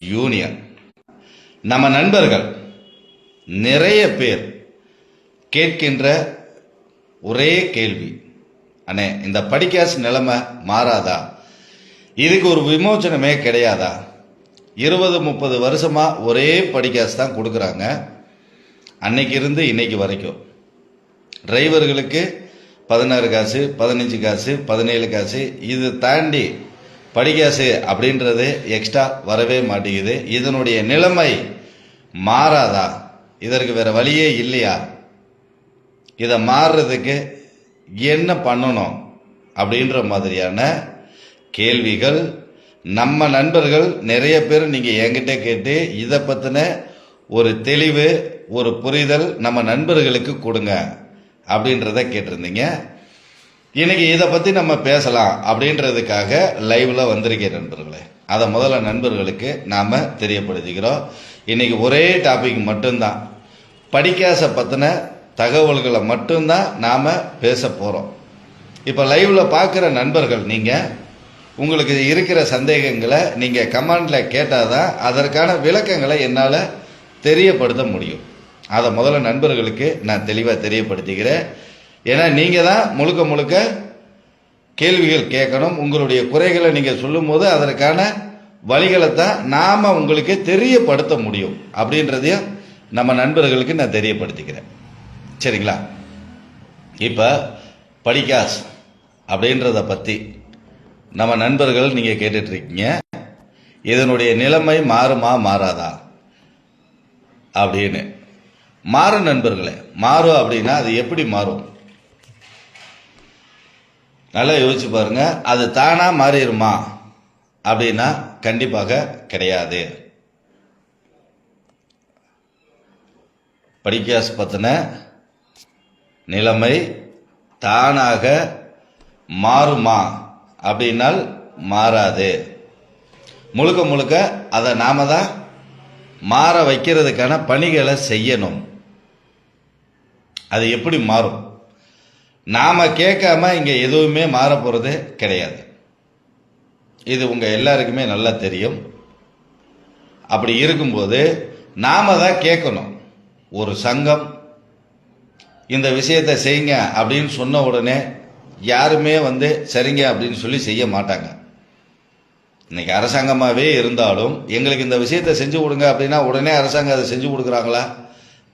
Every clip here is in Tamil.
யூனியன். நம்ம நண்பர்கள் நிறைய பேர் கேட்கின்ற ஒரே கேள்வி, அண்ணே இந்த படிக்காசு நிலைமை மாறாதா? இதுக்கு ஒரு விமோச்சனமே கிடையாதா? 20-30 வருஷமா ஒரே படிக்காசு தான் கொடுக்குறாங்க, அன்னைக்கு இருந்து இன்னைக்கு வரைக்கும். டிரைவர்களுக்கு 16 காசு, 15 காசு, 17 காசு, இது தாண்டி படிக்காசு அப்படின்றது எக்ஸ்ட்ரா வரவே மாட்டேங்குது. இதனுடைய நிலைமை மாறாதா? இதற்கு வேற வழியே இல்லையா? இதை மாறுறதுக்கு என்ன பண்ணணும் அப்படின்ற மாதிரியான கேள்விகள் நம்ம நண்பர்கள் நிறைய பேர் நீங்க என்கிட்ட கேட்டு இதை பத்தின ஒரு தெளிவு, ஒரு புரிதல் நம்ம நண்பர்களுக்கு கொடுங்க அப்படின்றத கேட்டிருந்தீங்க. இன்னைக்கு இதை பத்தி நம்ம பேசலாம் அப்படின்றதுக்காக லைவ்ல வந்திருக்கேன் நண்பர்களே. அதை முதல்ல நண்பர்களுக்கு நாம தெரியப்படுத்திக்கிறோம். இன்னைக்கு ஒரே டாபிக் மட்டும்தான், படிக்காசை பத்தின தகவல்களை மட்டும்தான் நாம பேச போறோம். இப்ப லைவ்ல பார்க்குற நண்பர்கள் நீங்க உங்களுக்கு இருக்கிற சந்தேகங்களை நீங்க கமெண்ட்ல கேட்டாதான் அதற்கான விளக்கங்களை என்னால தெரியப்படுத்த முடியும். அதை முதல்ல நண்பர்களுக்கு நான் தெளிவா தெரியப்படுத்திக்கிறேன். ஏன்னா நீங்க தான் முழுக்க முழுக்க கேள்விகள் கேட்கணும். உங்களுடைய குறைகளை நீங்க சொல்லும் போது அதற்கான வழிகளை தான் நாம உங்களுக்கு தெரியப்படுத்த முடியும் அப்படின்றதையும் நம்ம நண்பர்களுக்கு நான் தெரியப்படுத்திக்கிறேன். சரிங்களா? இப்ப படிக்காசு அப்படின்றத பத்தி நம்ம நண்பர்கள் நீங்க கேட்டுட்டு இருக்கீங்க, இதனுடைய நிலைமை மாறுமா மாறாதா அப்படின்னு. மாறும் நண்பர்களே, மாறும் அப்படின்னா அது எப்படி மாறும்? நல்லா யோசிச்சு பாருங்க. அது தானா மாறிடுமா அப்படின்னா கண்டிப்பாக கிடையாது. படிக்காசு பத்தின நிலைமை தானாக மாறுமா அப்படின்னால் மாறாது. முழுக்க முழுக்க அதை நாம தான் மாற வைக்கிறதுக்கான பணிகளை செய்யணும். அது எப்படி மாறும்? நாம கேட்காம இங்க எதுவுமே மாற போறது கிடையாது. இது உங்க எல்லாருக்குமே நல்லா தெரியும். அப்படி இருக்கும்போது நாம தான் கேட்கணும். ஒரு சங்கம் இந்த விஷயத்தை செய்யுங்க அப்படின்னு சொன்ன உடனே யாருமே சரிங்க அப்படின்னு சொல்லி செய்ய மாட்டாங்க. இன்னைக்கு அரசாங்கமாகவே இருந்தாலும் எங்களுக்கு இந்த விஷயத்தை செஞ்சு கொடுங்க அப்படின்னா உடனே அரசாங்கம் அதை செஞ்சு கொடுக்குறாங்களா?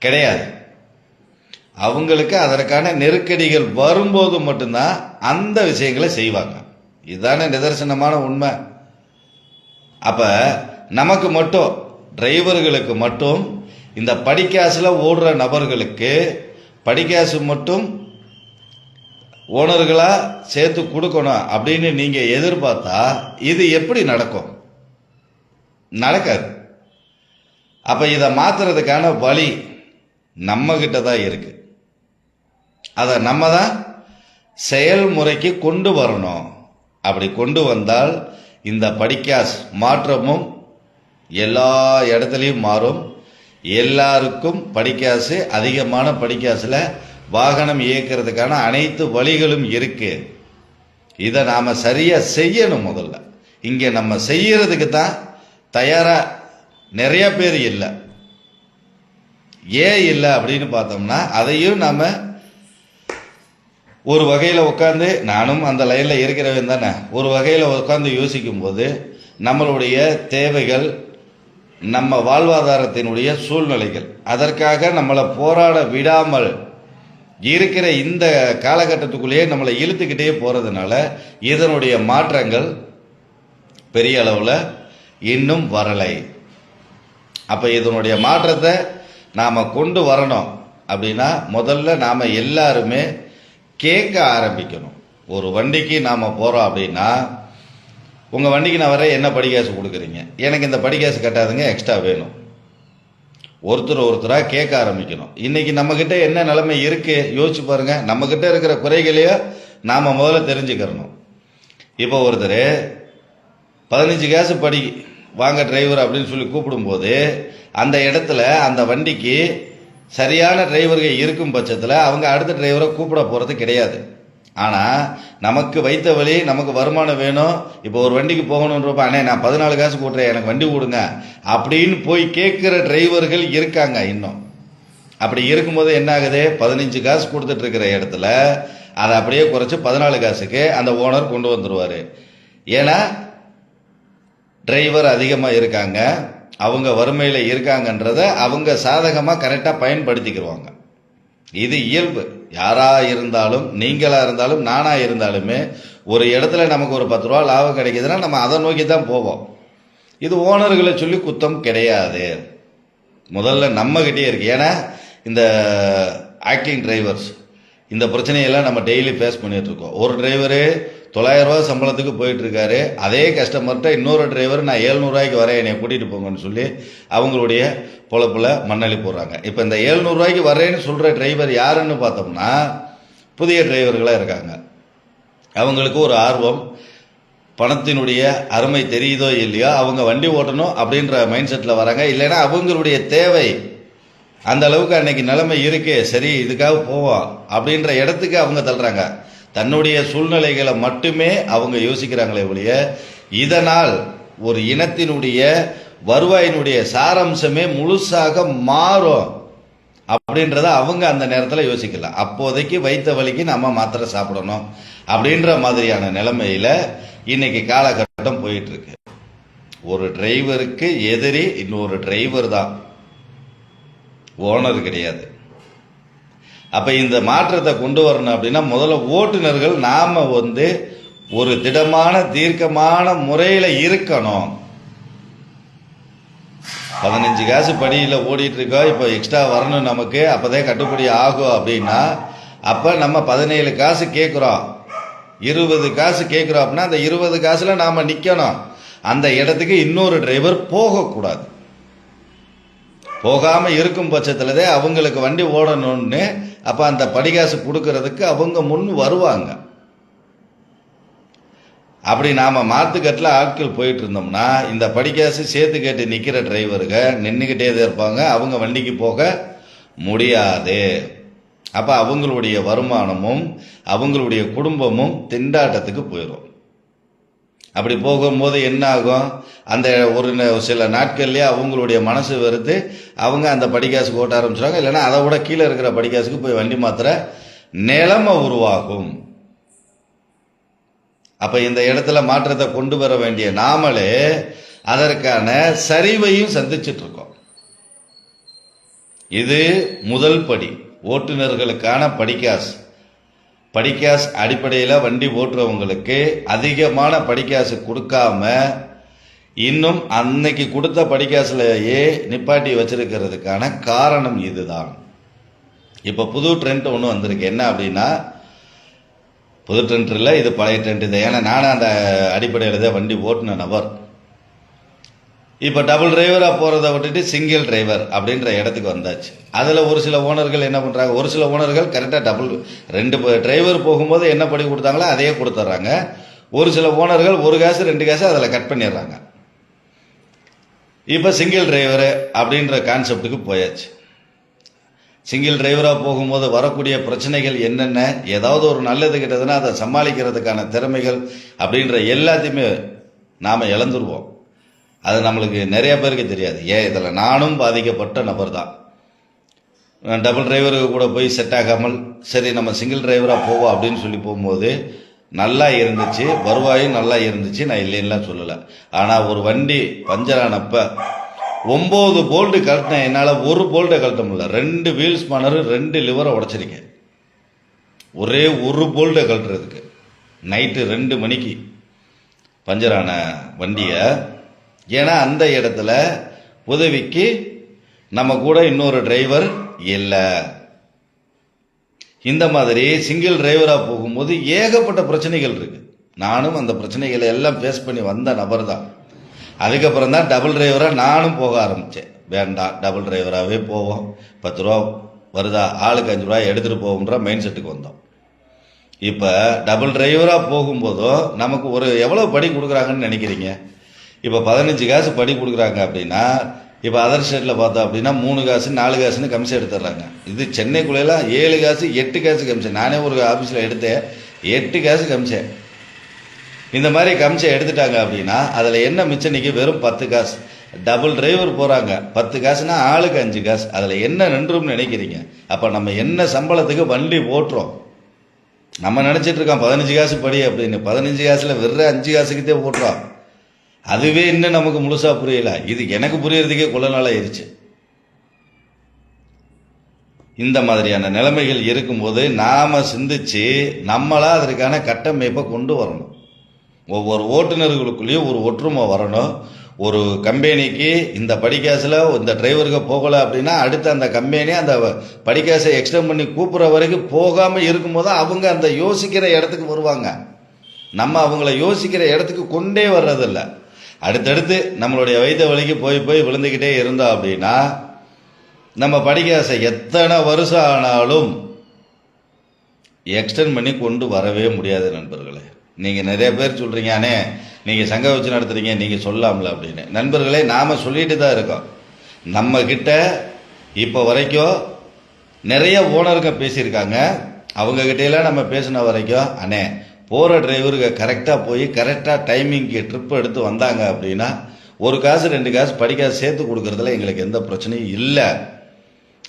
கிடையாது. அவங்களுக்கு அதற்கான நெருக்கடிகள் வரும்போது மட்டும்தான் அந்த விஷயங்களை செய்வாங்க. இதுதானே நிதர்சனமான உண்மை. அப்ப நமக்கு மட்டும், டிரைவர்களுக்கு மட்டும், இந்த படிக்காசுல ஓடுற நபர்களுக்கு படிக்காசு மட்டும் ஓனர்களா சேர்த்து கொடுக்கணும் அப்படின்னு நீங்க எதிர்பார்த்தா இது எப்படி நடக்கும்? நடக்காது. அப்ப இதை மாத்துறதுக்கான வழி நம்ம கிட்ட தான் இருக்கு. அதை நம்ம தான் செயல்முறைக்கு கொண்டு வரணும். அப்படி கொண்டு வந்தால் இந்த படிக்காசு மாற்றமும் எல்லா இடத்துலையும் மாறும். எல்லாருக்கும் படிக்காசு, அதிகமான படிக்காசுல வாகனம் இயக்கிறதுக்கான அனைத்து வழிகளும் இருக்கு. இதை நாம சரியா செய்யணும். முதல்ல இங்க நம்ம செய்யறதுக்கு தான் தயாரா நிறைய பேர் இல்லை. ஏன் இல்லை அப்படின்னு பார்த்தோம்னா அதையும் நாம ஒரு வகையில் உட்காந்து, நானும் அந்த லைனில் இருக்கிறவன் தானே, ஒரு வகையில் உட்காந்து யோசிக்கும் போது நம்மளுடைய தேவைகள், நம்ம வாழ்வாதாரத்தினுடைய சூழ்நிலைகள், அதற்காக நம்மளை போராட விடாமல் இருக்கிற இந்த காலகட்டத்துக்குள்ளேயே நம்மளை இழுத்துக்கிட்டே போறதுனால இதனுடைய மாற்றங்கள் பெரிய அளவில் இன்னும் வரலை. அப்ப இதனுடைய மாற்றத்தை நாம கொண்டு வரணும் அப்படின்னா முதல்ல நாம எல்லாருமே கேட்க ஆரம்பிக்கணும். ஒரு வண்டிக்கு நாம போறோம் அப்படின்னா, உங்க வண்டிக்கு நான் வர என்ன படிக்காசு கொடுக்குறீங்க, எனக்கு இந்த படிக்காசு கட்டாதுங்க, எக்ஸ்ட்ரா வேணும். ஒருத்தரா கேட்க ஆரம்பிக்கணும். இன்னைக்கு நம்ம கிட்ட என்ன நிலைமை இருக்கு யோசிச்சு பாருங்க. நம்ம கிட்ட இருக்கிற குறைகளையோ நாம முதல்ல தெரிஞ்சுக்கிறணும். இப்போ ஒருத்தர் 15 காசு படி வாங்க டிரைவர் அப்படின்னு சொல்லி கூப்பிடும்போது அந்த இடத்துல அந்த வண்டிக்கு சரியான டிரைவர்கள் இருக்கும் பட்சத்தில் அவங்க அடுத்த டிரைவரை கூப்பிட போறது கிடையாது. ஆனால் நமக்கு வைத்த வழி, நமக்கு வருமானம் வேணும். இப்போ ஒரு வண்டிக்கு போகணுன்றப்ப, அண்ணே நான் 14 காசு கூட்டுறேன், எனக்கு வண்டி கொடுங்க அப்படின்னு போய் கேட்குற டிரைவர்கள் இருக்காங்க இன்னும். அப்படி இருக்கும்போது என்ன ஆகுது, 15 காசு கொடுத்துட்டு இருக்கிற இடத்துல அதை அப்படியே குறைச்சி 14 காசுக்கு அந்த ஓனர் கொண்டு வந்துடுவார். ஏன்னா டிரைவர் அதிகமாக இருக்காங்க, அவங்க வறுமையில் இருக்காங்கன்றதை அவங்க சாதகமாக கரெக்டாக பயன்படுத்திக்கிடுவாங்க. இது இயல்பு. யாராக இருந்தாலும், நீங்களாக இருந்தாலும், நானாக இருந்தாலுமே ஒரு இடத்துல நமக்கு ஒரு 10 ரூபா லாபம் கிடைக்குதுன்னா நம்ம அதை நோக்கி தான் போவோம். இது ஓனர்களை சொல்லி குத்தம் கிடையாது, முதல்ல நம்மகிட்டே இருக்கு. ஏன்னா இந்த ஆக்டிங் டிரைவர்ஸ் இந்த பிரச்சனையெல்லாம் நம்ம டெய்லி ஃபேஸ் பண்ணிட்டு இருக்கோம். ஒரு டிரைவரு 900 ரூபா சம்பளத்துக்கு போயிட்டு இருக்காரு, அதே கஸ்டமர்கிட்ட இன்னொரு டிரைவர் நான் 700 ரூபாய்க்கு வரேன் என்னை கூட்டிகிட்டு போங்கன்னு சொல்லி அவங்களுடைய பொழப்பில் மண்ணள்ளி போடுறாங்க. இப்போ இந்த 700 ரூபாய்க்கு வரேன்னு சொல்கிற டிரைவர் யாருன்னு பார்த்தோம்னா புதிய டிரைவர்களாக இருக்காங்க. அவங்களுக்கு ஒரு ஆர்வம், பணத்தினுடைய அருமை தெரியுதோ இல்லையோ அவங்க வண்டி ஓட்டணும் அப்படின்ற மைண்ட் செட்டில் வராங்க. இல்லைன்னா அவங்களுடைய தேவை அந்த அளவுக்கு அன்னைக்கு நிலைமை இருக்கு, சரி இதுக்காக போவோம் அப்படின்ற இடத்துக்கு அவங்க தள்ளுறாங்க. தன்னுடைய சூழ்நிலைகளை மட்டுமே அவங்க யோசிக்கிறாங்களே ஒழிய இதனால் ஒரு இனத்தினுடைய வருவாயினுடைய சாராம்சமே முழுசாக மாறும் அப்படின்றத அவங்க அந்த நேரத்தில் யோசிக்கலாம். அப்போதைக்கு வைத்த வழிக்கு நம்ம மாத்திரை சாப்பிடணும் அப்படின்ற மாதிரியான நிலைமையில இன்னைக்கு காலகட்டம் போயிட்டு இருக்கு. ஒரு டிரைவருக்கு எதிரி இன்னொரு டிரைவர் தான், ஓனர் கிடையாது. அப்ப இந்த மாற்றத்தை கொண்டு வரணும் அப்படின்னா முதல்ல ஓட்டுநர்கள் நாம ஒரு திடமான தீர்க்கமான முறையில இருக்கணும். 15 காசு படியில் ஓடிட்டு இருக்கோம், இப்போ எக்ஸ்ட்ரா வரணும் நமக்கு, அப்போதான் கட்டுப்படி ஆகும் அப்படின்னா அப்போ நம்ம 17 காசு கேட்குறோம், 20 காசு கேட்குறோம் அப்படின்னா அந்த 20 காசுல நாம் நிற்கணும். அந்த இடத்துக்கு இன்னொரு டிரைவர் போகக்கூடாது. போகாமல் இருக்கும் பட்சத்தில் தான் அவங்களுக்கு வண்டி ஓடணும்னு அப்போ அந்த படிகாசு கொடுக்கறதுக்கு அவங்க முன் வருவாங்க. அப்படி நாம் மாற்றுக்கட்டில் ஆட்கள் போயிட்டு இருந்தோம்னா இந்த படிக்காசு சேர்த்து கேட்டு நிற்கிற டிரைவருங்க நின்றுக்கிட்டே தான் இருப்பாங்க, அவங்க வண்டிக்கு போக முடியாது. அப்போ அவங்களுடைய வருமானமும் அவங்களுடைய குடும்பமும் திண்டாட்டத்துக்கு போயிடும். அப்படி போகும்போது என்ன ஆகும், அந்த ஒரு சில நாட்கள்லேயே அவங்களுடைய மனசு வெறுத்து அவங்க அந்த படிக்காசுக்கு ஓட்ட ஆரம்பிச்சிடுவாங்க. இல்லைன்னா அதை விட கீழே இருக்கிற படிக்காசுக்கு போய் வண்டி மாத்திர நிலைமை உருவாகும். அப்ப இந்த இடத்துல மாற்றத்தை கொண்டு வர வேண்டிய நாமளே அதற்கான சரிவையும் சந்திச்சுட்டு இருக்கோம். இது முதல் படி, ஓட்டுநர்களுக்கான படிக்காசு அடிப்படையில் வண்டி ஓட்டுறவங்களுக்கு அதிகமான படிக்காசு கொடுக்காம இன்னும் அன்னைக்கு கொடுத்த படிக்காசுலையே நிப்பாட்டி வச்சிருக்கிறதுக்கான காரணம் இதுதான். இப்போ புது ட்ரெண்ட் ஒன்று வந்திருக்கு. என்ன அப்படின்னா, புது ட்ரெண்ட் இல்லை, இது பழைய ட்ரெண்ட் இது. ஏன்னா நானும் அந்த அடிப்படையில் தான் வண்டி ஓட்டுன நபர். இப்போ டபுள் டிரைவராக போகிறத விட்டுட்டு சிங்கிள் டிரைவர் அப்படின்ற இடத்துக்கு வந்தாச்சு. அதில் ஒரு சில ஓனர்கள் என்ன பண்ணுறாங்க, ஒரு சில ஓனர்கள் கரெக்டாக 2 டிரைவர் போகும்போது என்ன படி கொடுத்தாங்களோ அதையே கொடுத்துட்றாங்க. ஒரு சில ஓனர்கள் 1 காசு 2 காசு அதில் கட் பண்ணிடுறாங்க. இப்போ சிங்கிள் டிரைவரு அப்படின்ற கான்செப்டுக்கு போயாச்சு. சிங்கிள் டிரைவராக போகும்போது வரக்கூடிய பிரச்சனைகள் என்னென்ன, ஏதாவது ஒரு நல்லது கிட்டதுன்னா அதை சமாளிக்கிறதுக்கான திறமைகள் அப்படின்ற எல்லாத்தையுமே நாம் இழந்துருவோம். அது நம்மளுக்கு நிறைய பேருக்கு தெரியாது. இதில் நானும் பாதிக்கப்பட்ட நபர் தான். டபுள் டிரைவருக்கு கூட போய் செட் ஆகாமல் சரி நம்ம சிங்கிள் டிரைவராக போவோம் அப்படின்னு சொல்லி போகும்போது நல்லா இருந்துச்சு, வருவாயும் நல்லா இருந்துச்சு, நான் இல்லைன்னா சொல்லலை. ஆனால் ஒரு வண்டி பஞ்சரானப்ப 9 போல்ட்டு கழட்டினேன், என்னால் ஒரு போல்ட்டை கழட்ட முடியல. 2 வீல் ஸ்பானர் 2 லிவரை உடச்சிருக்கேன் ஒரே ஒரு போல்ட்டை கழட்டுறதுக்கு. நைட்டு 2 மணிக்கு பஞ்சரான வண்டியை. ஏன்னா அந்த இடத்துல உதவிக்கு நம்ம கூட இன்னொரு டிரைவர் இல்லை. இந்த மாதிரி சிங்கிள் டிரைவராக போகும்போது ஏகப்பட்ட பிரச்சனைகள் இருக்கு. நானும் அந்த பிரச்சனைகளை எல்லாம் ஃபேஸ் பண்ணி வந்த நபர் தான். அதுக்கப்புறம் தான் டபுள் டிரைவராக நானும் போக ஆரம்பித்தேன். வேண்டாம், டபுள் டிரைவராகவே போவோம், 10 ரூபா வருதா, ஆளுக்கு 5 ரூபா எடுத்துகிட்டு போகும்ன்ற மைண்ட் செட்டுக்கு வந்தோம். இப்போ டபுள் டிரைவராக போகும்போதும் நமக்கு எவ்வளோ படி கொடுக்குறாங்கன்னு நினைக்கிறீங்க? இப்போ 15 காசு படி கொடுக்குறாங்க அப்படின்னா, இப்போ அதர் ஸ்டேட்டில் பார்த்தோம் அப்படின்னா 3 காசு 4 காசுன்னு கமிஷன் எடுத்துடுறாங்க. இது சென்னைக்குள்ளெல்லாம் 7 காசு 8 காசு கமிஷன். நானே ஒரு ஆஃபீஸில் எடுத்தேன், 8 காசு கமிஷன். இந்த மாதிரி கமிஷன் எடுத்துட்டாங்க அப்படின்னா அதில் என்ன மிச்சம் நிற்க? வெறும் 10 காசு. டபுள் டிரைவர் போகிறாங்க, 10 காசுனா ஆளுக்கு 5 காசு. அதில் என்ன நின்றும்னு நினைக்கிறீங்க? அப்போ நம்ம என்ன சம்பளத்துக்கு வண்டி ஓட்டுறோம்? நம்ம நினச்சிட்டு இருக்கோம் 15 காசு படி அப்படின்னு. 15 காசில் வெறும் 5 காசுக்குத்தே ஓட்டுறோம். அதுவே இன்னும் நமக்கு முழுசாக புரியல. இது எனக்கு புரியறதுக்கே கொள்ள நாள் ஆயிடுச்சு. இந்த மாதிரியான நிலைமைகள் இருக்கும்போது நாம் சிந்திச்சு நம்மளா அதற்கான கட்டமைப்பை கொண்டு வரணும். ஒவ்வொரு ஓட்டுநர்களுக்குள்ளேயும் ஒரு ஒற்றுமை வரணும். ஒரு கம்பெனிக்கு இந்த படிக்காசில் இந்த டிரைவருக்கு போகலை அப்படின்னா அடுத்து அந்த கம்பெனி அந்த படிக்காசை எக்ஸ்டெண்ட் பண்ணி கூப்பிட்ற வரைக்கும் போகாமல் இருக்கும்போது அவங்க அந்த யோசிக்கிற இடத்துக்கு வருவாங்க. நம்ம அவங்கள யோசிக்கிற இடத்துக்கு கொண்டே வர்றதில்ல. அடுத்தடுத்து நம்மளுடைய வயிற்று வலிக்கு போய் போய் விழுந்துக்கிட்டே இருந்தோம் அப்படின்னா நம்ம படிக்காசை எத்தனை வருஷம் ஆனாலும் எக்ஸ்டெண்ட் பண்ணி கொண்டு வரவே முடியாது நண்பர்களே. நீங்கள் நிறைய பேர் சொல்கிறீங்க, அண்ணே நீங்கள் சங்கம் வச்சு நடத்துகிறீங்க, நீங்கள் சொல்லாமல அப்படின்னு. நண்பர்களே, நாம் சொல்லிட்டு தான் இருக்கோம். நம்மக்கிட்ட இப்போ வரைக்கும் நிறைய ஓனருங்க பேசியிருக்காங்க. அவங்கக்கிட்டையெல்லாம் நம்ம பேசின வரைக்கும், அண்ணே போகிற டிரைவருக்கு கரெக்டாக போய் கரெக்டாக டைமிங்க்கு ட்ரிப் எடுத்து வந்தாங்க அப்படின்னா 1 காசு 2 காசு படிக்காசு சேர்த்து கொடுக்குறதுல எங்களுக்கு எந்த பிரச்சனையும் இல்லை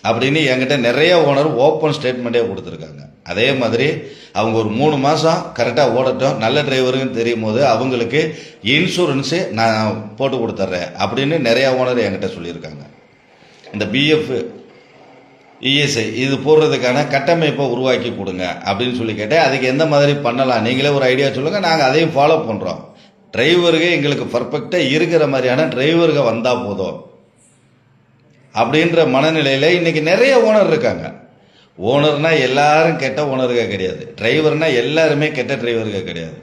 அப்படின்னு என்கிட்ட நிறைய ஓனர் ஓப்பன் ஸ்டேட்மெண்ட்டே கொடுத்துருக்காங்க. அதே மாதிரி அவங்க ஒரு 3 மாதம் கரெக்டாக ஓடட்டும், நல்ல டிரைவருன்னு தெரியும் போது அவங்களுக்கு இன்சூரன்ஸு நான் போட்டு கொடுத்துட்றேன் அப்படின்னு நிறையா ஓனர் என்கிட்ட சொல்லியிருக்காங்க. இந்த பிஎஃப் இஎஸ்ஐ இது போடுறதுக்கான கட்டமைப்பை உருவாக்கி கொடுங்க அப்படின்னு சொல்லி கேட்டேன். அதுக்கு எந்த மாதிரி பண்ணலாம், நீங்களே ஒரு ஐடியா சொல்லுங்கள், நாங்கள் அதையும் ஃபாலோ பண்ணுறோம். டிரைவருக்கு எங்களுக்கு பர்ஃபெக்டாக இருக்கிற மாதிரியான டிரைவருங்க வந்தால் போதும் அப்படின்ற மனநிலையில் இன்றைக்கி நிறைய ஓனர் இருக்காங்க. ஓனர்னால் எல்லாரும் கெட்ட ஓனருங்க கிடையாது, டிரைவர்னால் எல்லாருமே கெட்ட டிரைவருங்க கிடையாது,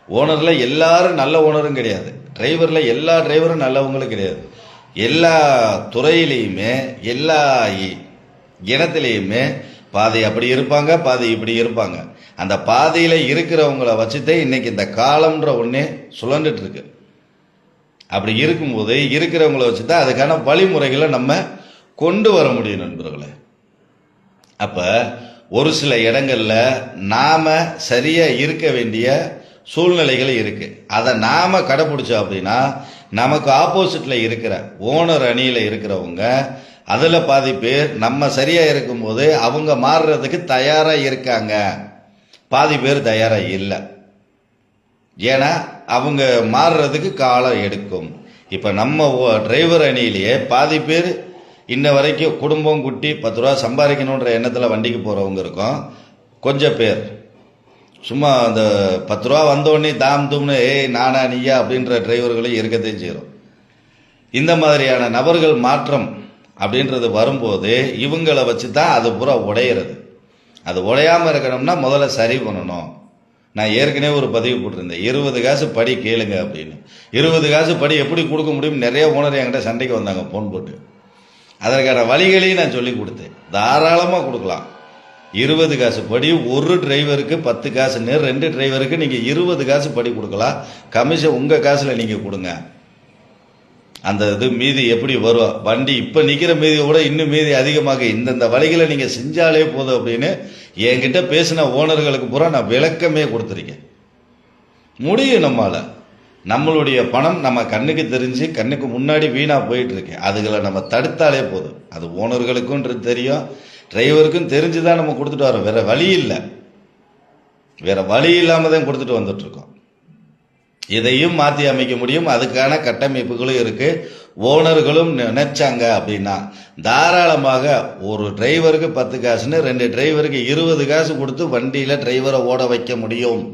ஓனரில் எல்லாரும் நல்ல ஓனரும் கிடையாது, டிரைவரில் எல்லா டிரைவரும் நல்லவங்களும் கிடையாது. எல்லா துறையிலையுமே எல்லா இனத்திலையுமே பாதி அப்படி இருப்பாங்க, பாதி இப்படி இருப்பாங்க. அந்த பாதியில் இருக்கிறவங்கள வச்சுதான் இன்னைக்கு இந்த காலம்ன்ற ஒன்றே சுழண்டுட்டு இருக்கு. அப்படி இருக்கும்போது இருக்கிறவங்கள வச்சு தான் அதுக்கான வழிமுறைகளை நம்ம கொண்டு வர முடியும் நண்பர்களே. அப்போ ஒரு சில இடங்களில் நாம் சரியாக இருக்க வேண்டிய சூழ்நிலைகள் இருக்குது. அதை நாம் கடைப்பிடிச்சோம் அப்படின்னா நமக்கு ஆப்போசிட்டில் இருக்கிற ஓனர் அணியில் இருக்கிறவங்க அதில் பாதி பேர் நம்ம சரியாக இருக்கும்போது அவங்க மாறுறதுக்கு தயாராக இருக்காங்க, பாதி பேர் தயாராக இல்லை. ஏன்னா அவங்க மாறுறதுக்கு காலம் எடுக்கும். இப்போ நம்ம டிரைவர் அணியிலேயே பாதி பேர் இன்ன வரைக்கும் குடும்பம் குட்டி 10 ரூபா சம்பாதிக்கணுன்ற எண்ணத்தில் வண்டிக்கு போகிறவங்க இருக்கும். கொஞ்சம் பேர் சும்மா அந்த 10 ரூபா வந்தோடனே தாம் தூம்னு நானா நீயா அப்படின்ற டிரைவர்களும் இருக்கத்தையும் செய்கிறோம். இந்த மாதிரியான நபர்கள் மாற்றம் அப்படின்றது வரும்போது இவங்களை வச்சு தான் அது பூரா உடையிறது. அது உடையாமல் இருக்கணும்னா முதல்ல சரி பண்ணணும். நான் ஏற்கனவே ஒரு பதிவு போட்டிருந்தேன், 20 காசு படி கேளுங்க அப்படின்னு. 20 காசு படி எப்படி கொடுக்க முடியும்? நிறைய ஓனர் என்கிட்ட சண்டைக்கு வந்தாங்க ஃபோன் போட்டு. அதற்கான வழிகளையும் நான் சொல்லி கொடுத்தேன். தாராளமாக கொடுக்கலாம். 20 காசு படி ஒரு டிரைவருக்கு 10 காசுன்னு 2 டிரைவருக்கு நீங்கள் 20 காசு படி கொடுக்கலாம். கமிஷன் உங்கள் காசில் நீங்கள் கொடுங்க. அந்த இது மீதி எப்படி வரும்? வண்டி இப்போ நிற்கிற மீதியை விட இன்னும் மீதி அதிகமாக இந்தந்த வழிகளை நீங்கள் செஞ்சாலே போதும் அப்படின்னு என்கிட்ட பேசின ஓனர்களுக்கு பூரா நான் விளக்கமே கொடுத்துருக்கேன். முடியும். நம்மளுடைய பணம் நம்ம கண்ணுக்கு தெரிஞ்சு கண்ணுக்கு முன்னாடி வீணாக போயிட்டுருக்கு. அதுகளை நம்ம தடுத்தாலே போதும். அது ஓனர்களுக்குன்றது தெரியும், டிரைவருக்கும் தெரிஞ்சு தான் நம்ம கொடுத்துட்டு வரோம். வேறு வழி இல்லை, வேறு வழி இல்லாமல் தான் கொடுத்துட்டு வந்துட்டுருக்கோம். இதையும் மாற்றி அமைக்க முடியும். அதுக்கான கட்டமைப்புகளும் இருக்குது. ஓனர்களும் நினைச்சாங்க அப்படின்னா தாராளமாக ஒரு டிரைவருக்கு 10 காசுன்னு 2 டிரைவருக்கு 20 காசு கொடுத்து வண்டியில் டிரைவரை ஓட வைக்க முடியும்.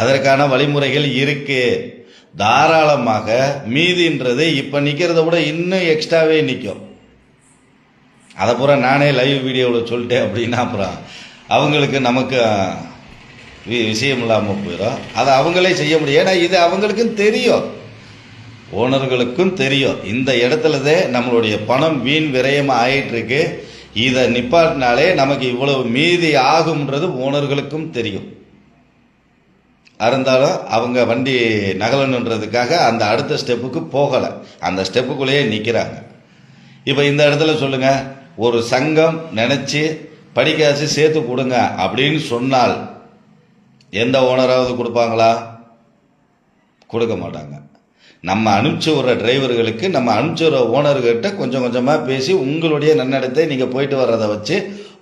அதற்கான வழிமுறைகள் இருக்கு. தாராளமாக மீதின்றது இப்போ நிற்கிறத விட இன்னும் எக்ஸ்ட்ராவே நிற்கும். அதை பூரா நானே லைவ் வீடியோவில் சொல்லிட்டேன் அப்படின்னா அப்புறம் அவங்களுக்கு நமக்கு விஷயம் இல்லாமல் போயிடும். அதை அவங்களே செய்ய முடியும். ஏன்னா இது அவங்களுக்கும் தெரியும், ஓனர்களுக்கும் தெரியும். இந்த இடத்துலதான் நம்மளுடைய பணம் வீண் விரயமாக ஆயிட்டுருக்கு. இதை நிப்பாட்டினாலே நமக்கு இவ்வளவு மீதி ஆகும்ன்றது ஓனர்களுக்கும் தெரியும். இருந்தாலும் அவங்க வண்டி நகலணுன்றதுக்காக அந்த அடுத்த ஸ்டெப்புக்கு போகலை, அந்த ஸ்டெப்புக்குள்ளேயே நிற்கிறாங்க. இப்போ இந்த இடத்துல சொல்லுங்க, ஒரு சங்கம் நினச்சி படிக்காசு சேர்த்து கொடுங்க அப்படின்னு சொன்னால் எந்த ஓனராவது கொடுப்பாங்களா? கொடுக்க மாட்டாங்க. நம்ம அனுப்பிச்சு விடுற டிரைவர்களுக்கு நம்ம அனுப்பிச்சு விடுற ஓனர்கிட்ட கொஞ்சம் கொஞ்சமாக பேசி உங்களுடைய நன்னடத்தை நீங்கள் போயிட்டு வர்றதை வச்சு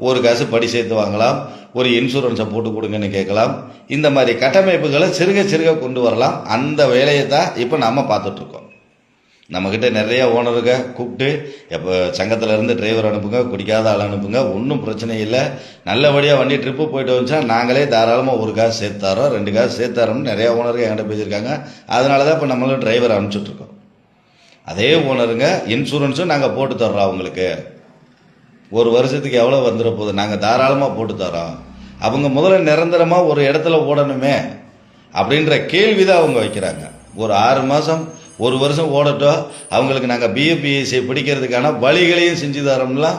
ஒரு காசு படி சேர்த்து வாங்கலாம், ஒரு இன்சூரன்ஸை போட்டு கொடுங்கன்னு கேட்கலாம். இந்த மாதிரி கட்டமைப்புகளை சிறுக சிறுக கொண்டு வரலாம். அந்த வேலையை தான் இப்போ நம்ம பார்த்துட்ருக்கோம். நம்மக்கிட்ட நிறைய ஓனருங்க கூப்பிட்டு எப்போ சங்கத்தில் இருந்து டிரைவர் அனுப்புங்க, குடிக்காத ஆள் அனுப்புங்க, ஒன்றும் பிரச்சனை இல்லை, நல்லபடியாக வண்டி ட்ரிப்பு போயிட்டு வந்துச்சுன்னா நாங்களே தாராளமாக ஒரு காசு சேர்த்து தரோம், 2 காசு சேர்த்து தரோம்னு நிறையா ஓனருங்க என்கிட்ட பேசியிருக்காங்க. அதனால தான் இப்போ நம்மளும் டிரைவர் அனுப்பிச்சுட்ருக்கோம். அதே ஓனருங்க இன்சூரன்ஸும் நாங்கள் போட்டு தர்றோம். அவங்களுக்கு ஒரு வருஷத்துக்கு எவ்வளோ வந்துட போகுது, நாங்கள் தாராளமாக போட்டு தரோம். அவங்க முதல்ல நிரந்தரமாக ஒரு இடத்துல ஓடணுமே அப்படின்ற கேள்வி தான் அவங்க வைக்கிறாங்க. ஒரு 6 மாதம் 1 வருஷம் ஓடட்டும், அவங்களுக்கு நாங்கள் பிஎஃப்பிஎஸ்சியை பிடிக்கிறதுக்கான வழிகளையும் செஞ்சு தரோம்லாம்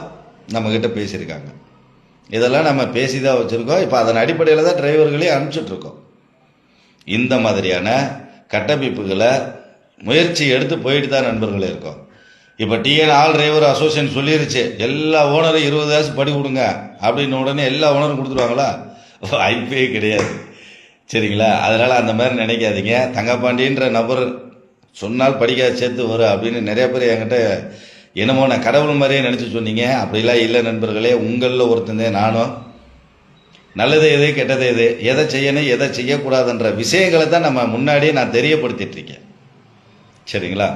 நம்மக்கிட்ட பேசியிருக்காங்க. இதெல்லாம் நம்ம பேசி தான் வச்சுருக்கோம். இப்போ அதன் அடிப்படையில் தான் டிரைவர்களையும் அனுப்பிச்சிட்ருக்கோம். இந்த மாதிரியான கட்டமைப்புகளை முயற்சி எடுத்து போயிட்டு தான் நண்பர்களே இருக்கோம். இப்போ டிஎன் ஆல் டிரைவர் அசோசியேஷன் சொல்லிருச்சு, எல்லா ஓனரும் 20 காசு படி கொடுங்க அப்படின்னு உடனே எல்லா ஓனரும் கொடுத்துருவாங்களா? வாய்ப்பே கிடையாது. சரிங்களா? அதனால் அந்த மாதிரி நினைக்காதீங்க. தங்கப்பாண்டின்ற நபர் சொன்னால் படிக்க சேர்த்து வரும் அப்படின்னு நிறைய பேர் என்கிட்ட என்னமோ நான் கடவுள் மாதிரியே நினச்சி சொன்னீங்க. அப்படிலாம் இல்லை நண்பர்களே. உங்களில் ஒருத்தந்தே நானும். நல்லது எது கெட்டது எது, எதை செய்யணும் எதை செய்யக்கூடாதுன்ற விஷயங்களை தான் நம்ம முன்னாடியே நான் தெரியப்படுத்திட்டு இருக்கேன். சரிங்களா?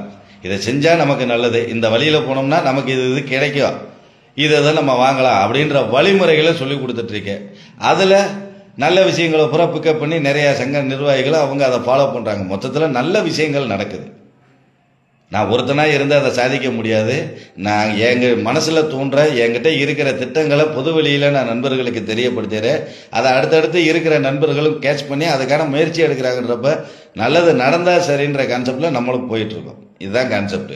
இதை செஞ்சால் நமக்கு நல்லது, இந்த வழியில் போனோம்னா நமக்கு இது கிடைக்கும், இதை தான் நம்ம வாங்கலாம் அப்படின்ற வழிமுறைகளை சொல்லி கொடுத்துட்ருக்கேன். அதில் நல்ல விஷயங்களை பூரா பிக்கப் பண்ணி நிறையா சங்க நிர்வாகிகளை அவங்க அதை ஃபாலோ பண்ணுறாங்க. மொத்தத்தில் நல்ல விஷயங்கள் நடக்குது. நான் ஒருத்தனாக இருந்து அதை சாதிக்க முடியாது. நான் எங்கள் மனசில் தோன்ற என்கிட்ட இருக்கிற திட்டங்களை பொது வெளியில் நான் நண்பர்களுக்கு தெரியப்படுத்துகிறேன். அதை அடுத்தடுத்து இருக்கிற நண்பர்களும் கேட்ச் பண்ணி அதுக்கான முயற்சி எடுக்கிறாங்கன்றப்ப நல்லது நடந்தால் சரின்ற கான்செப்டில் நம்மளும் போயிட்டுருக்கோம். இதுதான் கான்செப்ட்.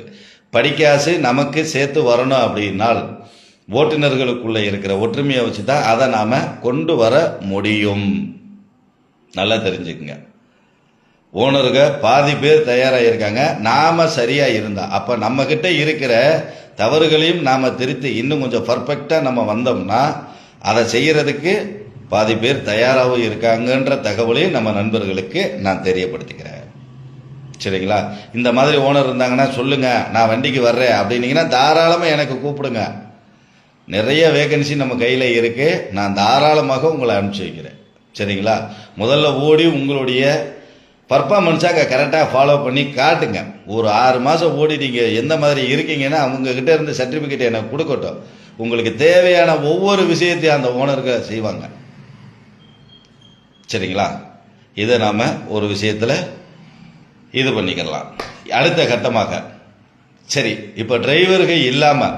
படிக்காசு நமக்கு சேர்த்து வரணும் அப்படின்னால் ஓட்டுநர்களுக்குள்ளே இருக்கிற ஒற்றுமையை வச்சு தான் அதை நாம் கொண்டு வர முடியும். நல்லா தெரிஞ்சுக்குங்க. ஓனருங்க பாதி பேர் தயாராக இருக்காங்க. நாம் சரியாக இருந்தால் அப்போ நம்மக்கிட்ட இருக்கிற தவறுகளையும் நாம் திருத்தி இன்னும் கொஞ்சம் பர்ஃபெக்டாக நம்ம வந்தோம்னா அதை செய்கிறதுக்கு பாதி பேர் தயாராகவும் இருக்காங்கன்ற தகவலையும் நம்ம நண்பர்களுக்கு நான் தெரியப்படுத்திக்கிறேன். சரிங்களா? இந்த மாதிரி ஓனர் இருந்தாங்கன்னா சொல்லுங்கள், நான் வண்டிக்கு வர்றேன் அப்படின்னீங்கன்னா தாராளமாக எனக்கு கூப்பிடுங்க. நிறைய வேகன்சி நம்ம கையில் இருக்குது. நான் தாராளமாக உங்களை அனுப்பிச்சி வைக்கிறேன். சரிங்களா? முதல்ல ஓடி உங்களுடைய பர்ஃபார்மன்ஸாக அங்கே கரெக்டாக ஃபாலோ பண்ணி காட்டுங்க. ஒரு 6 மாதம் ஓடி நீங்கள் எந்த மாதிரி இருக்கீங்கன்னா அவங்கக்கிட்ட இருந்து சர்டிஃபிகேட் எனக்கு கொடுக்கட்டும். உங்களுக்கு தேவையான ஒவ்வொரு விஷயத்தையும் அந்த ஓனருக்கு செய்வாங்க. சரிங்களா? இதை நாம் ஒரு விஷயத்தில் இது பண்ணிக்கலாம். அடுத்த கட்டமாக சரி, இப்போ டிரைவர்கள் இல்லாமல்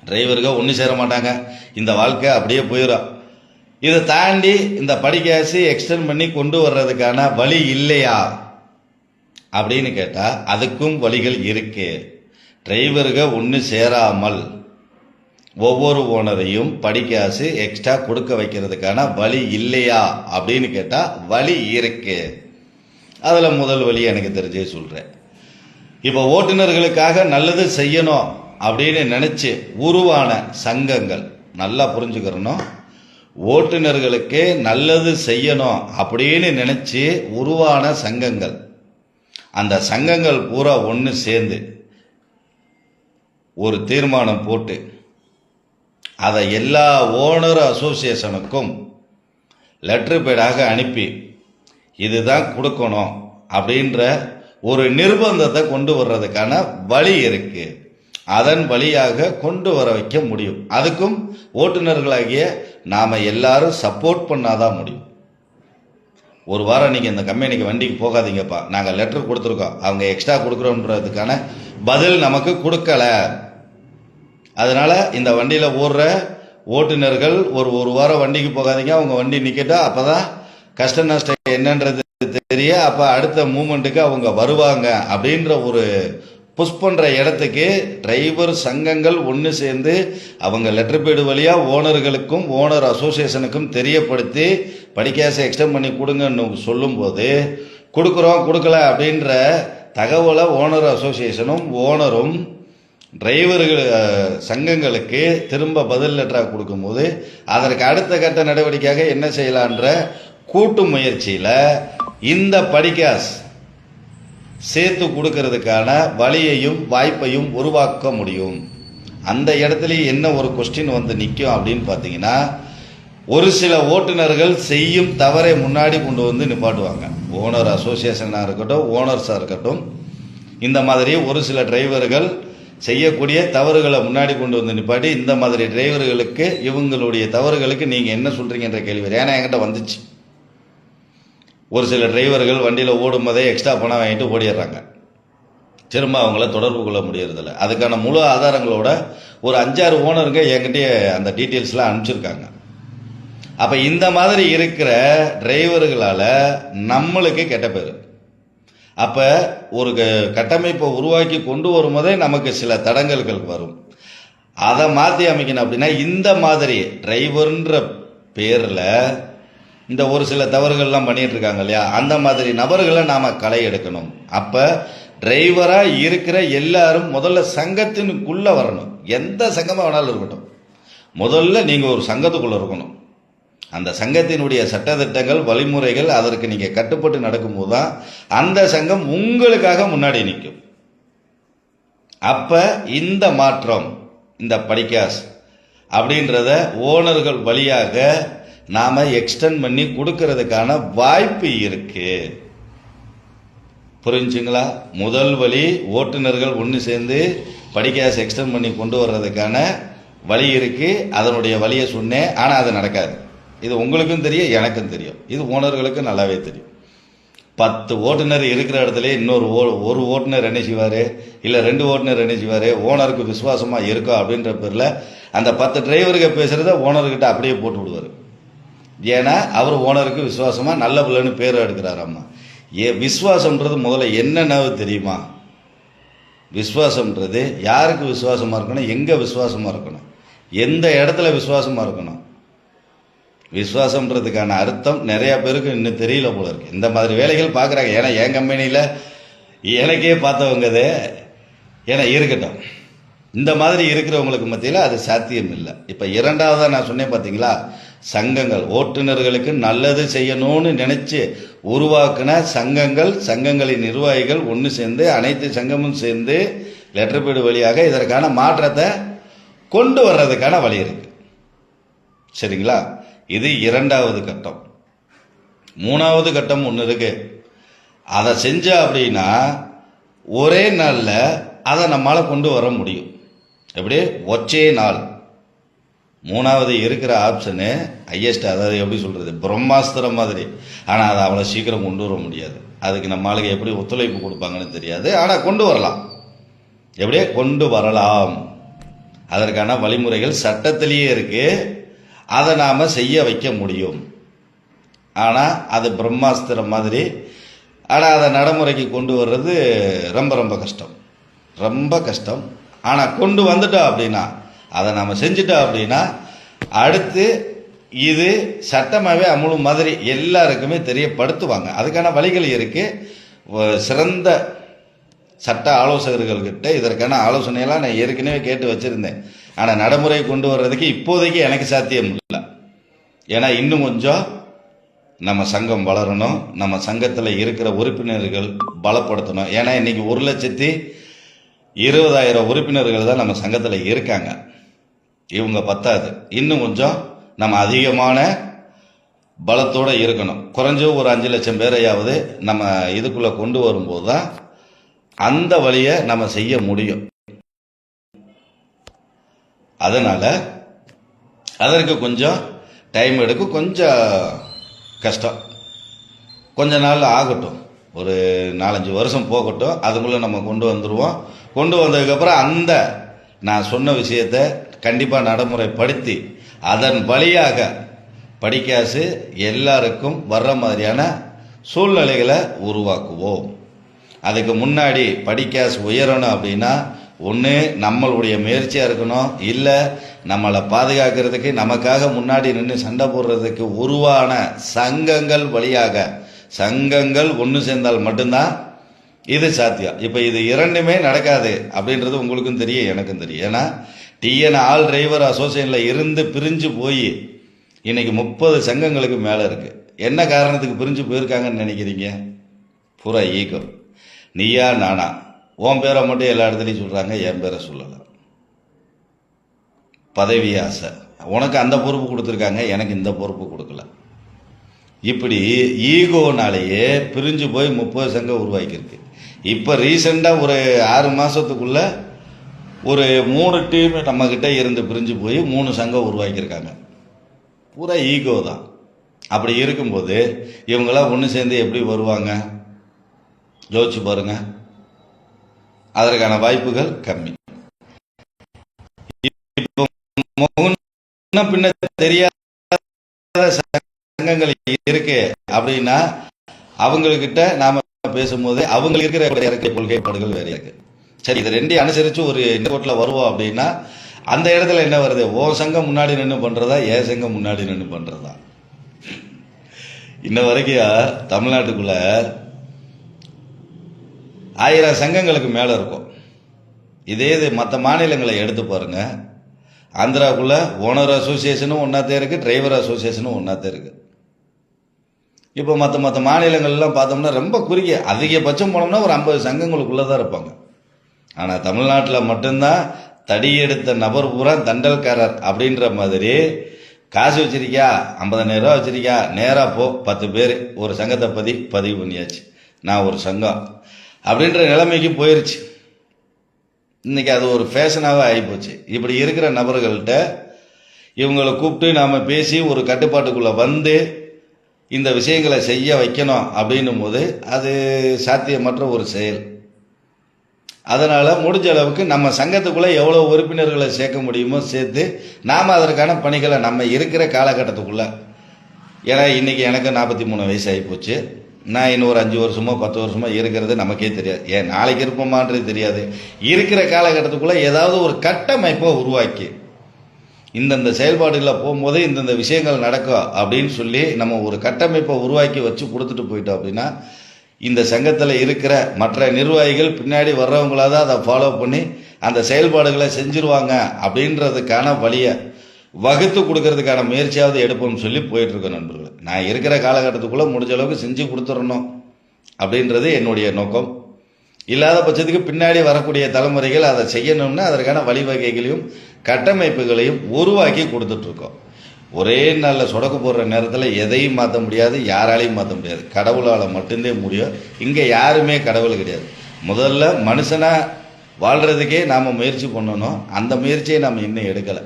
டிரைவர்கள் ஒன்றும் சேர மாட்டாங்க, இந்த வாழ்க்கை அப்படியே போயிடும். இதை தாண்டி இந்த படிக்காசு எக்ஸ்டெண்ட் பண்ணி கொண்டு வர்றதுக்கான வழி இல்லையா அப்படின்னு கேட்டால் அதுக்கும் வழிகள் இருக்கு. டிரைவர்கள் ஒன்று சேராமல் ஒவ்வொரு ஓனரையும் படிக்காசு எக்ஸ்ட்ரா கொடுக்க வைக்கிறதுக்கான வழி இல்லையா அப்படின்னு கேட்டால் வழி இருக்கு. அதில் முதல் வழி எனக்கு தெரிஞ்சே சொல்கிறேன். இப்போ ஓட்டுநர்களுக்காக நல்லது செய்யணும் அப்படின்னு நினச்சி உருவான சங்கங்கள், நல்லா புரிஞ்சுக்கிறணும், ஓட்டுநர்களுக்கு நல்லது செய்யணும் அப்படின்னு நினச்சி உருவான சங்கங்கள், அந்த சங்கங்கள் பூரா ஒன்று சேர்ந்து ஒரு தீர்மானம் போட்டு அதை எல்லா ஓனர் அசோசியேஷனுக்கும் லெட்டர் பேடாக அனுப்பி இதுதான் கொடுக்கணும் அப்படின்ற ஒரு நிர்பந்தத்தை கொண்டு வர்றதுக்கான வழி இருக்கு. அதன் வழியாக கொண்டு வர வைக்க முடியும். அதுக்கும் ஓட்டுநர்களாகிய நாம் எல்லாரும் சப்போர்ட் பண்ணாதான் முடியும். ஒரு வாரம் நீங்கள் இந்த கம்பெனிக்கு வண்டிக்கு போகாதீங்கப்பா, நாங்கள் லெட்டர் கொடுத்துருக்கோம், அவங்க எக்ஸ்ட்ரா கொடுக்குறோன்றதுக்கான பதில் நமக்கு கொடுக்கல, அதனால் இந்த வண்டியில் ஓடுற ஓட்டுநர்கள் ஒரு வாரம் வண்டிக்கு போகாதீங்க, அவங்க வண்டி நிற்கட்டும், அப்போ தான் கஷ்ட நஷ்டம் என்னன்றது தெரிய அப்போ அடுத்த மூமெண்ட்டுக்கு அவங்க வருவாங்க அப்படின்ற ஒரு புஷ் பண்ணுற இடத்துக்கு டிரைவர் சங்கங்கள் ஒன்று சேர்ந்து அவங்க லெட்டர் பேடு வழியாக ஓனர்களுக்கும் ஓனர் அசோசியேஷனுக்கும் தெரியப்படுத்தி படிக்காசை எக்ஸ்டெண்ட் பண்ணி கொடுங்கன்னு சொல்லும்போது கொடுக்குறோம் கொடுக்கல அப்படின்ற தகவலை ஓனர் அசோசியேஷனும் ஓனரும் டிரைவர்கள் சங்கங்களுக்கு திரும்ப பதில் லெட்டராக கொடுக்கும்போது அதற்கு அடுத்த கட்ட நடவடிக்கையாக என்ன செய்யலான்ற கூட்டு முயற்சியில் இந்த படிக்காஸ் சேர்த்து கொடுக்கறதுக்கான வழியையும் வாய்ப்பையும் உருவாக்க முடியும். அந்த இடத்துல என்ன ஒரு கொஸ்டின் வந்து நிற்கும் அப்படின்னு பார்த்தீங்கன்னா, ஒரு சில ஓட்டுநர்கள் செய்யும் தவறை முன்னாடி கொண்டு வந்து நிப்பாட்டுவாங்க. ஓனர் அசோசியேஷனாக இருக்கட்டும், ஓனர்ஸாக இருக்கட்டும், இந்த மாதிரி ஒரு சில டிரைவர்கள் செய்யக்கூடிய தவறுகளை முன்னாடி கொண்டு வந்து நிப்பாட்டி, இந்த மாதிரி டிரைவர்களுக்கு இவங்களுடைய தவறுகளுக்கு நீங்கள் என்ன சொல்கிறீங்கன்ற கேள்வி ஏன்னா என்கிட்ட வந்துச்சு. ஒரு சில டிரைவர்கள் வண்டியில் ஓடும் போதே எக்ஸ்ட்ரா பணம் வாங்கிட்டு ஓடிடுறாங்க. திரும்ப அவங்கள தொடர்பு கொள்ள முடியறதில்ல. அதுக்கான முழு ஆதாரங்களோட ஒரு 5-6 ஓனருங்க என்கிட்டயே அந்த டீட்டெயில்ஸ்லாம் அனுப்பிச்சிருக்காங்க. அப்போ இந்த மாதிரி இருக்கிற டிரைவர்களால் நம்மளுக்கு கெட்ட பேர். அப்போ ஒரு கட்டமைப்பை உருவாக்கி கொண்டு வரும்போதே நமக்கு சில தடங்கல்கள் வரும். அதை மாற்றி அமைக்கணும் அப்படின்னா இந்த மாதிரி டிரைவர்ன்ற பேரில் இந்த ஒரு சில தவறுகள்லாம் பண்ணிட்டு இருக்காங்க இல்லையா, அந்த மாதிரி நபர்களை நாம் களை எடுக்கணும். அப்போ டிரைவராக இருக்கிற எல்லாரும் முதல்ல சங்கத்தினுக்குள்ளே வரணும். எந்த சங்கமாக வேணாலும் இருக்கட்டும், முதல்ல நீங்கள் ஒரு சங்கத்துக்குள்ளே இருக்கணும். அந்த சங்கத்தினுடைய சட்டத்திட்டங்கள் வழிமுறைகள் அதற்கு நீங்கள் கட்டுப்பட்டு நடக்கும்போது தான் அந்த சங்கம் உங்களுக்காக முன்னாடி நிற்கும். அப்போ இந்த மாற்றம், இந்த படிக்காஸ் அப்படின்றத ஓனர்கள் வழியாக நாம் எக்ஸ்டெண்ட் பண்ணி கொடுக்கறதுக்கான வாய்ப்பு இருக்கு. புரிஞ்சுங்களா? முதல் வழி ஓட்டுநர்கள் ஒன்று சேர்ந்து படிக்காஸ் எக்ஸ்டெண்ட் பண்ணி கொண்டு வர்றதுக்கான வழி இருக்கு. அதனுடைய வழியை சொன்னேன், ஆனால் அது நடக்காது. இது உங்களுக்கும் தெரியும், எனக்கும் தெரியும், இது ஓனர்களுக்கு நல்லாவே தெரியும். 10 ஓட்டுநர் இருக்கிற இடத்துல இன்னொரு ஒரு ஓட்டுநர் என்ன செய்வார், இல்லை 2 ஓட்டுநர் என்ன செய்வார், ஓனருக்கு விசுவாசமாக இருக்கா அப்படின்ற பேரில் அந்த 10 டிரைவருக்கு பேசுகிறத ஓனர்கிட்ட அப்படியே போட்டு விடுவார். ஏன்னா அவர் ஓனருக்கு விசுவாசமாக நல்ல பிள்ளைன்னு பேர் எடுக்கிறாராம்மா. விசுவாசம்ன்றது முதல்ல என்னென்ன தெரியுமா? விசுவாசம்ன்றது யாருக்கு விசுவாசமாக இருக்கணும், எங்கே விசுவாசமாக இருக்கணும், எந்த இடத்துல விசுவாசமாக இருக்கணும். விசுவாசம்ன்றதுக்கான அர்த்தம் நிறைய பேருக்கு இன்னும் தெரியல போல இருக்கு. இந்த மாதிரி வேலைகள் பார்க்குறாங்க. ஏன்னா என் கம்பெனியில் எனக்கே பார்த்தவங்கதே. ஏன்னா இருக்கட்டும், இந்த மாதிரி இருக்கிறவங்களுக்கு மத்தியில் அது சாத்தியம் இல்லை. இப்போ இரண்டாவதாக நான் சொன்னேன் பார்த்தீங்களா, சங்கங்கள் ஓட்டுநர்களுக்கு நல்லது செய்யணும்னு நினைச்சு உருவாக்கின சங்கங்கள், சங்கங்களின் நிர்வாகிகள் ஒன்று சேர்ந்து அனைத்து சங்கமும் சேர்ந்து லெட்டர் பேடு வழியாக இதற்கான மாற்றத்தை கொண்டு வர்றதுக்கான வழி இருக்கு. சரிங்களா? இது இரண்டாவது கட்டம். மூணாவது கட்டம் ஒன்று இருக்கு. அதை செஞ்சா அப்படின்னா ஒரே நாளில் அதை நம்மளால் கொண்டு வர முடியும். எப்படி? ஒற்றை நாள். மூணாவது இருக்கிற ஆப்ஷனு ஹையஸ்ட், அதாவது எப்படி சொல்கிறது, பிரம்மாஸ்திரம் மாதிரி. ஆனால் அதை அவ்வளோ சீக்கிரம் கொண்டு வர முடியாது. அதுக்கு நம்ம ஆளுங்க எப்படி ஒத்துழைப்பு கொடுப்பாங்கன்னு தெரியாது. ஆனால் கொண்டு வரலாம். எப்படியே கொண்டு வரலாம். அதற்கான வழிமுறைகள் சட்டத்திலேயே இருக்கு. அதை நாம் செய்ய வைக்க முடியும். ஆனால் அது பிரம்மாஸ்திரம் மாதிரி. ஆனால் அதை நடைமுறைக்கு கொண்டு வர்றது ரொம்ப ரொம்ப கஷ்டம், ரொம்ப கஷ்டம். ஆனால் கொண்டு வந்துட்டோம் அப்படின்னா, அதை நாம் செஞ்சுட்டோம் அப்படின்னா அடுத்து இது சட்டமாகவே அமுழு மாதிரி எல்லாருக்குமே தெரியப்படுத்துவாங்க. அதுக்கான வழிகள் இருக்குது. சிறந்த சட்ட ஆலோசகர்கள்கிட்ட இதற்கான ஆலோசனையெல்லாம் நான் ஏற்கனவே கேட்டு வச்சுருந்தேன். ஆனால் நடைமுறை கொண்டு வர்றதுக்கு இப்போதைக்கு எனக்கு சாத்தியம் இல்லை. ஏன்னா இன்னும் கொஞ்சம் நம்ம சங்கம் வளரணும், நம்ம சங்கத்தில் இருக்கிற உறுப்பினர்கள் பலப்படுத்தணும். ஏன்னா இன்னைக்கு 1,20,000 உறுப்பினர்கள் தான் நம்ம சங்கத்தில் இருக்காங்க. இவங்க பத்தாது. இன்னும் கொஞ்சம் நம்ம அதிகமான பலத்தோடு இருக்கணும். குறைஞ்ச ஒரு 5 லட்சம் பேரையாவது நம்ம இதுக்குள்ளே கொண்டு வரும்போது தான் அந்த வழியை நம்ம செய்ய முடியும். அதனால் அதற்கு கொஞ்சம் டைம் எடுக்கும், கொஞ்சம் கஷ்டம், கொஞ்ச நாள் ஆகட்டும், ஒரு 4-5 வருஷம் போகட்டும். அதுக்குள்ளே நம்ம கொண்டு வந்துடுவோம். கொண்டு வந்ததுக்கப்புறம் அந்த நான் சொன்ன விஷயத்தை கண்டிப்பாக நடைமுறைப்படுத்தி அதன் வழியாக படிக்காசு எல்லாருக்கும் வர்ற மாதிரியான சூழ்நிலைகளை உருவாக்குவோம். அதுக்கு முன்னாடி படிக்காசு உயரணும் அப்படின்னா ஒன்று நம்மளுடைய முயற்சியாக இருக்கணும், இல்லை நம்மளை பாதுகாக்கிறதுக்கு நமக்காக முன்னாடி நின்று சண்டை போடுறதுக்கு உருவான சங்கங்கள் வழியாக சங்கங்கள் ஒன்று சேர்ந்தால் மட்டும்தான் இது சாத்தியம். இப்போ இது இரண்டுமே நடக்காது அப்படின்றது உங்களுக்கும் தெரியும், எனக்கும் தெரியும். ஏன்னா டிஎன் ஆல் டிரைவர் அசோசியேஷனில் இருந்து பிரிஞ்சு போய் இன்னைக்கு 30 சங்கங்களுக்கு மேலே இருக்குது. என்ன காரணத்துக்கு பிரிஞ்சு போயிருக்காங்கன்னு நினைக்கிறீங்க? பூரா ஈகோ. நீயா நானா, உன் பேரை மட்டும் எல்லா இடத்துலையும் சொல்கிறாங்க, என் பேரை சொல்லலை. பதவி ஆசை. உனக்கு அந்த பொறுப்பு கொடுத்துருக்காங்க, எனக்கு இந்த பொறுப்பு கொடுக்கல. இப்படி ஈகோனாலேயே பிரிஞ்சு போய் 30 சங்கம் உருவாக்கியிருக்கு. இப்போ ரீசெண்டாக ஒரு 6 மாதத்துக்குள்ள ஒரு 3 டீம் நம்மக்கிட்ட இருந்து பிரிஞ்சு போய் 3 சங்கம் உருவாக்கியிருக்காங்க. பூரா ஈகோ தான். அப்படி இருக்கும்போது இவங்களாம் ஒன்று சேர்ந்து எப்படி வருவாங்க? யோசிச்சு பாருங்க. அதற்கான வாய்ப்புகள் கம்மி. இப்போ பின்ன தெரியாத சங்கங்கள் இருக்கு அப்படின்னா அவங்கக்கிட்ட நாம பேசும்போது அவங்களுக்கு இருக்கிற கொள்கைப்பாடுகள் வேற இருக்கு. சரி, இது ரெண்டையும் அனுசரித்து ஒரு கோட்டில் வருவோம் அப்படின்னா அந்த இடத்துல என்ன வருது? ஓ சங்கம் முன்னாடி நின்று பண்ணுறதா, ஏன் சங்கம் முன்னாடி நின்று பண்ணுறதா? இன்ன வரைக்கும் தமிழ்நாட்டுக்குள்ள 1000 சங்கங்களுக்கு மேலே இருக்கும். இதே இது மற்ற மாநிலங்களை எடுத்து பாருங்க. ஆந்திராவுக்குள்ள ஓனர் அசோசியேஷனும் ஒன்றாத்தே இருக்குது, டிரைவர் அசோசியேஷனும் ஒன்றாத்தே இருக்குது. இப்போ மற்ற மாநிலங்கள்லாம் பார்த்தோம்னா ரொம்ப குறுகிய, அதிகபட்சம் போனோம்னா ஒரு 50 சங்கங்களுக்குள்ளே தான் இருப்பாங்க. ஆனால் தமிழ்நாட்டில் மட்டும்தான் தடி எடுத்த நபர் பூரா தண்டல்காரர் அப்படின்ற மாதிரி. காசு வச்சிருக்கியா, 50,000 ரூபா வச்சிருக்கியா, நேராக போ, 10 பேர் ஒரு சங்கத்தை பதிவு பண்ணியாச்சு, நான் ஒரு சங்கம் அப்படின்ற நிலைமைக்கு போயிருச்சு. இன்னைக்கு அது ஒரு ஃபேஷனாகவே ஆகிப்போச்சு. இப்படி இருக்கிற நபர்கள்ட்ட இவங்களை கூப்பிட்டு நாம் பேசி ஒரு கட்டுப்பாட்டுக்குள்ளே வந்து இந்த விஷயங்களை செய்ய வைக்கணும் அப்படின்னும் போது அது சாத்தியமற்ற ஒரு செயல். அதனால் முடிஞ்ச அளவுக்கு நம்ம சங்கத்துக்குள்ளே எவ்வளோ உறுப்பினர்களை சேர்க்க முடியுமோ சேர்த்து நாம் அதற்கான பணிகளை நம்ம இருக்கிற காலகட்டத்துக்குள்ளே. ஏன்னா இன்றைக்கி எனக்கு 43 வயசு ஆகிப்போச்சு. நான் இன்னும் ஒரு 5 வருஷமோ 10 வருஷமோ இருக்கிறது நமக்கே தெரியாது. ஏன் நாளைக்கு இருப்போமான்றது தெரியாது. இருக்கிற காலகட்டத்துக்குள்ளே ஏதாவது ஒரு கட்டமைப்பை உருவாக்கி இந்தந்த செயல்பாடுகளில் போகும்போது இந்தந்த விஷயங்கள் நடக்கும் அப்படின்னு சொல்லி நம்ம ஒரு கட்டமைப்பை உருவாக்கி வச்சு கொடுத்துட்டு போயிட்டோம் அப்படின்னா இந்த சங்கத்தில் இருக்கிற மற்ற நிர்வாகிகள் பின்னாடி வர்றவங்களாக தான் அதை ஃபாலோ பண்ணி அந்த செயல்பாடுகளை செஞ்சிருவாங்க அப்படின்றதுக்கான வழியை வகுத்து கொடுக்கறதுக்கான முயற்சியாவது எடுப்போம்னு சொல்லி போயிட்டுருக்கோம் நண்பர்கள். நான் இருக்கிற காலகட்டத்துக்குள்ளே முடிஞ்ச அளவுக்கு செஞ்சு கொடுத்துடணும் அப்படின்றது என்னுடைய நோக்கம். இல்லாத பட்சத்துக்கு பின்னாடி வரக்கூடிய தலைமுறைகள் அதை செய்யணும்னா அதற்கான வழிவகைகளையும் கட்டமைப்புகளையும் உருவாக்கி கொடுத்துட்ருக்கோம். ஒரே நாளில் சொடக்கு போடுற நேரத்தில் எதையும் மாற்ற முடியாது, யாராலையும் மாற்ற முடியாது, கடவுளால் மட்டும்தான் முடியும். இங்கே யாருமே கடவுள் கிடையாது. முதல்ல மனுஷனாக வாழ்கிறதுக்கே நாம் முயற்சி பண்ணணும். அந்த முயற்சியை நாம் இன்னும் எடுக்கலை.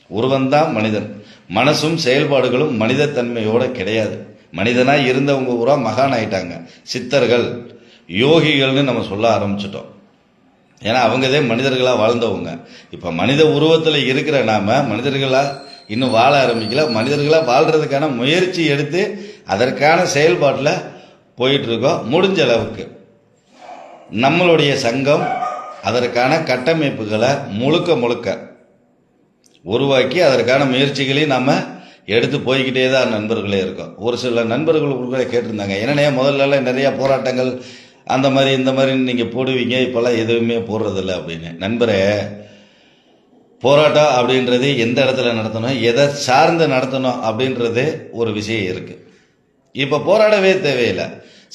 ஒருவன்தான் மனிதன். மனசும் செயல்பாடுகளும் மனிதத்தன்மையோடு கிடையாது. மனிதனாக இருந்தவங்க பூரா மகான் ஆயிட்டாங்க, சித்தர்கள், யோகிகள்னு நம்ம சொல்ல ஆரம்பிச்சிட்டோம். ஏன்னா அவங்கதே மனிதர்களாக வாழ்ந்தவங்க. இப்போ மனித உருவத்தில் இருக்கிற நாம் மனிதர்களாக இன்னும் வாழ ஆரம்பிக்கல. மனிதர்களாக வாழ்கிறதுக்கான முயற்சி எடுத்து அதற்கான செயல்பாட்டில் போயிட்டுருக்கோம். முடிஞ்ச அளவுக்கு நம்மளுடைய சங்கம் அதற்கான கட்டமைப்புகளை முழுக்க உருவாக்கி அதற்கான முயற்சிகளையும் நம்ம எடுத்து போய்கிட்டே தான் நண்பர்களே இருக்கோம். ஒரு சில நண்பர்கள் கூட கேட்டிருந்தாங்க, என்னன்னே முதல்லலாம் நிறையா போராட்டங்கள் அந்த மாதிரி இந்த மாதிரி நீங்கள் போடுவீங்க, இப்போல்லாம் எதுவுமே போடுறதில்ல அப்படின்னு. நண்பரே, போராட்டம் அப்படின்றது எந்த இடத்துல நடத்தணும், எதை சார்ந்து நடத்தணும் அப்படின்றது ஒரு விஷயம் இருக்குது. இப்போ போராடவே தேவையில்லை.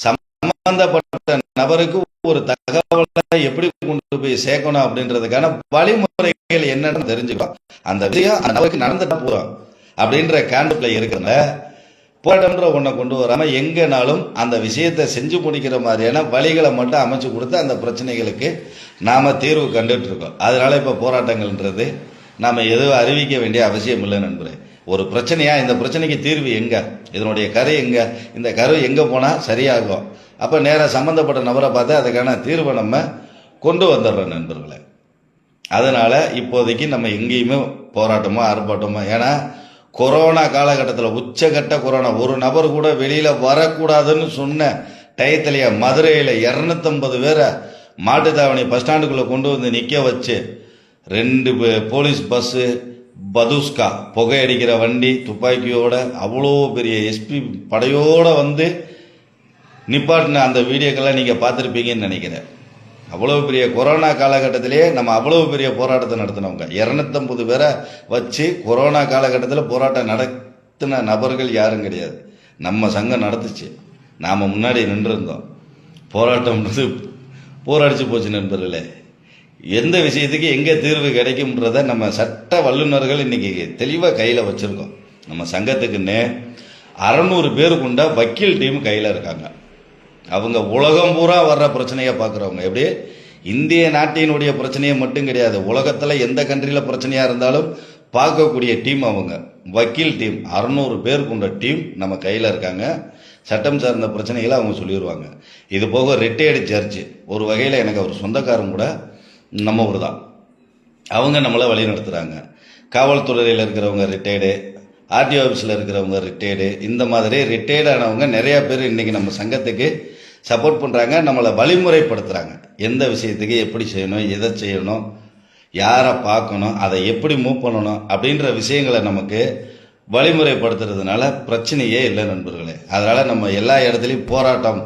சம்பந்தப்பட்ட நபருக்கு ஒரு தகவலை எப்படி கொண்டு போய் சேர்க்கணும் அப்படின்றதுக்கான வழிமுறைகள் என்னன்னு தெரிஞ்சுக்கலாம். அந்த விஷயம் அந்த நபருக்கு நடந்துட்டா போகிறோம் அப்படின்ற கான்செப்ட்ல இருக்கிற போராட்டம்ன்ற ஒன்றை கொண்டு வராமல் எங்கேனாலும் அந்த விஷயத்தை செஞ்சு முடிக்கிற மாதிரியான வழிகளை மட்டும் அமைச்சு கொடுத்து அந்த பிரச்சனைகளுக்கு நாம் தீர்வு கண்டுட்டு இருக்கோம். அதனால இப்போ போராட்டங்கள்ன்றது நாம் எதுவும் அறிவிக்க வேண்டிய அவசியம் இல்லை நண்பரே. ஒரு பிரச்சனையா, இந்த பிரச்சனைக்கு தீர்வு எங்கே, இதனுடைய கரு எங்கே, இந்த கரு எங்கே போனால் சரியாகும், அப்போ நேராக சம்மந்தப்பட்ட நபரை பார்த்து அதுக்கான தீர்வை நம்ம கொண்டு வந்துடுறோம் நண்பர்களே. அதனால் இப்போதைக்கு நம்ம எங்கேயுமே போராட்டமோ ஆர்ப்பாட்டமோ, ஏன்னா கொரோனா காலகட்டத்தில் உச்சகட்ட கொரோனா, ஒரு நபர் கூட வெளியில் வரக்கூடாதுன்னு சொன்ன டயத்திலேயே மதுரையில் 250 பேரை மாட்டுத்தாவணி பஸ் ஸ்டாண்டுக்குள்ளே கொண்டு வந்து நிற்க வச்சு 2 போலீஸ் பஸ்ஸு, பதுஸ்கா புகை அடிக்கிற வண்டி, துப்பாக்கியோட அவ்வளோ பெரிய எஸ்பி படையோடு வந்து நிப்பாட்டின அந்த வீடியோக்கெல்லாம் நீங்கள் பார்த்துருப்பீங்கன்னு நினைக்கிறேன். அவ்வளோ பெரிய கொரோனா காலகட்டத்திலே நம்ம அவ்வளோ பெரிய போராட்டத்தை நடத்தினவங்க. 250 பேரை வச்சு கொரோனா காலகட்டத்தில் போராட்டம் நடத்தின நபர்கள் யாரும் கிடையாது. நம்ம சங்கம் நடத்துச்சு, நாம் முன்னாடி நின்றுருந்தோம். போராட்டம்ன்றது போராடிச்சு போச்சு நண்பர்களே. எந்த விஷயத்துக்கு எங்கே தீர்வு கிடைக்கும்ன்றத நம்ம சட்ட வல்லுநர்கள் இன்னைக்கு தெளிவாக கையில் வச்சுருக்கோம். நம்ம சங்கத்துக்குன்னு 600 பேர் கொண்ட வக்கீல் டீம் கையில் இருக்காங்க. அவங்க உலகம் பூரா வர்ற பிரச்சனையை பார்க்குறவங்க. எப்படி இந்திய நாட்டினுடைய பிரச்சனையை மட்டும் கிடையாது, உலகத்தில் எந்த கண்ட்ரியில் பிரச்சனையாக இருந்தாலும் பார்க்கக்கூடிய டீம் அவங்க. வக்கீல் டீம் 600 பேர் கொண்ட டீம் நம்ம கையில் இருக்காங்க. சட்டம் சார்ந்த பிரச்சனைகளை அவங்க சொல்லிடுவாங்க. இது போக ரிட்டையர்டு ஜட்ஜு, ஒரு வகையில் எனக்கு அவர் சொந்தக்காரங்க கூட நம்ம ஊர் தான், அவங்க நம்மளை வழி நடத்துகிறாங்க. காவல்துறையில் இருக்கிறவங்க ரிட்டையர்டு, ஆர்டிஓ ஆஃபீஸில் இருக்கிறவங்க ரிட்டையர்டு, இந்த மாதிரி ரிட்டையர்டு ஆனவங்க நிறையா பேர் இன்றைக்கி நம்ம சங்கத்துக்கு சப்போர்ட் பண்ணுறாங்க, நம்மளை வழிமுறைப்படுத்துகிறாங்க. எந்த விஷயத்துக்கு எப்படி செய்யணும், எதை செய்யணும், யாரை பார்க்கணும், அதை எப்படி மூவ் பண்ணணும் அப்படின்ற விஷயங்களை நமக்கு வழிமுறைப்படுத்துறதுனால பிரச்சனையே இல்லை நண்பர்களே. அதனால் நம்ம எல்லா இடத்துலையும் போராட்டம்